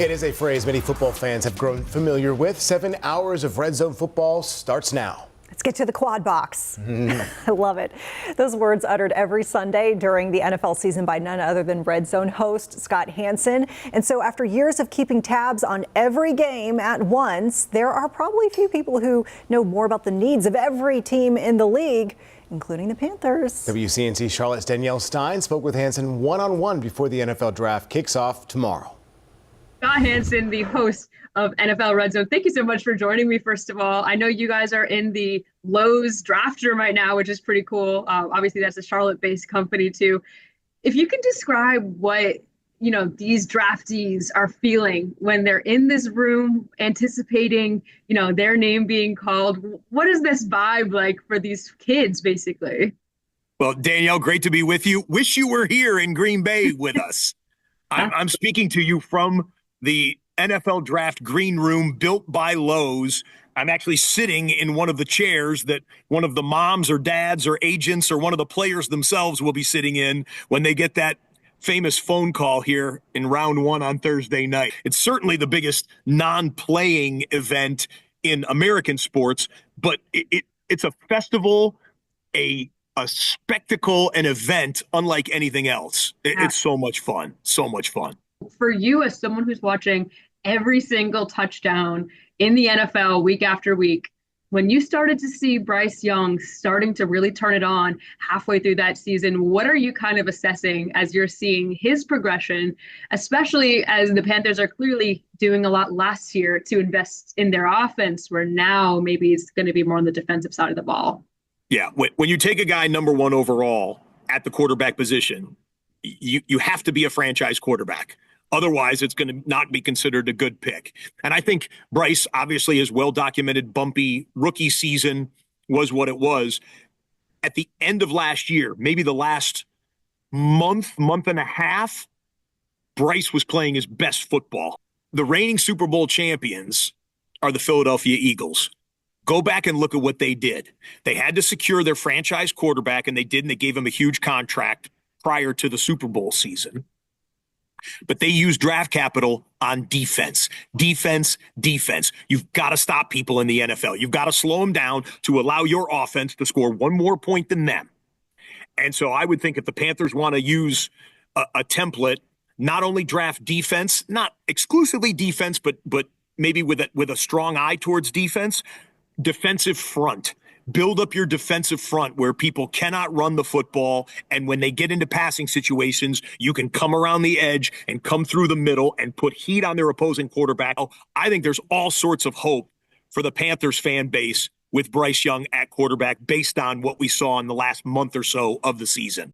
It is a phrase many football fans have grown familiar with. 7 hours of Red Zone football starts now. Let's get to the quad box. I love it. Those words uttered every Sunday during the NFL season by none other than Red Zone host Scott Hanson. And so after years of keeping tabs on every game at once, there are probably few people who know more about the needs of every team in the league, including the Panthers. WCNC Charlotte's Danielle Stein spoke with Hanson one-on-one before the NFL draft kicks off tomorrow. Scott Hanson, the host of NFL Redzone. Thank you so much for joining me, first of all. I know you guys are in the Lowe's draft room right now, which is pretty cool. Obviously, that's a Charlotte-based company, too. If you can describe what, these draftees are feeling when they're in this room anticipating, their name being called, what is this vibe like for these kids, basically? Well, Danielle, great to be with you. Wish you were here in Green Bay with us. I'm speaking to you from the NFL Draft Green Room built by Lowe's. I'm actually sitting in one of the chairs that one of the moms or dads or agents or one of the players themselves will be sitting in when they get that famous phone call here in round one on Thursday night. It's certainly the biggest non-playing event in American sports, but it's a festival, a spectacle, an event unlike anything else. It's so much fun. So much fun. For you, as someone who's watching every single touchdown in the NFL week after week, when you started to see Bryce Young starting to really turn it on halfway through that season, what are you kind of assessing as you're seeing his progression, especially as the Panthers are clearly doing a lot last year to invest in their offense, where now maybe it's going to be more on the defensive side of the ball? Yeah, when you take a guy number one overall at the quarterback position, you have to be a franchise quarterback. Otherwise, it's going to not be considered a good pick. And I think Bryce, obviously, his well-documented bumpy rookie season was what it was. At the end of last year, maybe the last month and a half, Bryce was playing his best football. The reigning Super Bowl champions are the Philadelphia Eagles. Go back and look at what they did. They had to secure their franchise quarterback, and they did, and they gave him a huge contract prior to the Super Bowl season. But they used draft capital on defense. Defense. You've got to stop people in the NFL. You've got to slow them down to allow your offense to score one more point than them. And so I would think if the Panthers want to use a template, not only draft defense, not exclusively defense, but maybe with a strong eye towards defense, defensive front. Build up your defensive front where people cannot run the football, and when they get into passing situations, you can come around the edge and come through the middle and put heat on their opposing quarterback. I think there's all sorts of hope for the Panthers fan base with Bryce Young at quarterback based on what we saw in the last month or so of the season.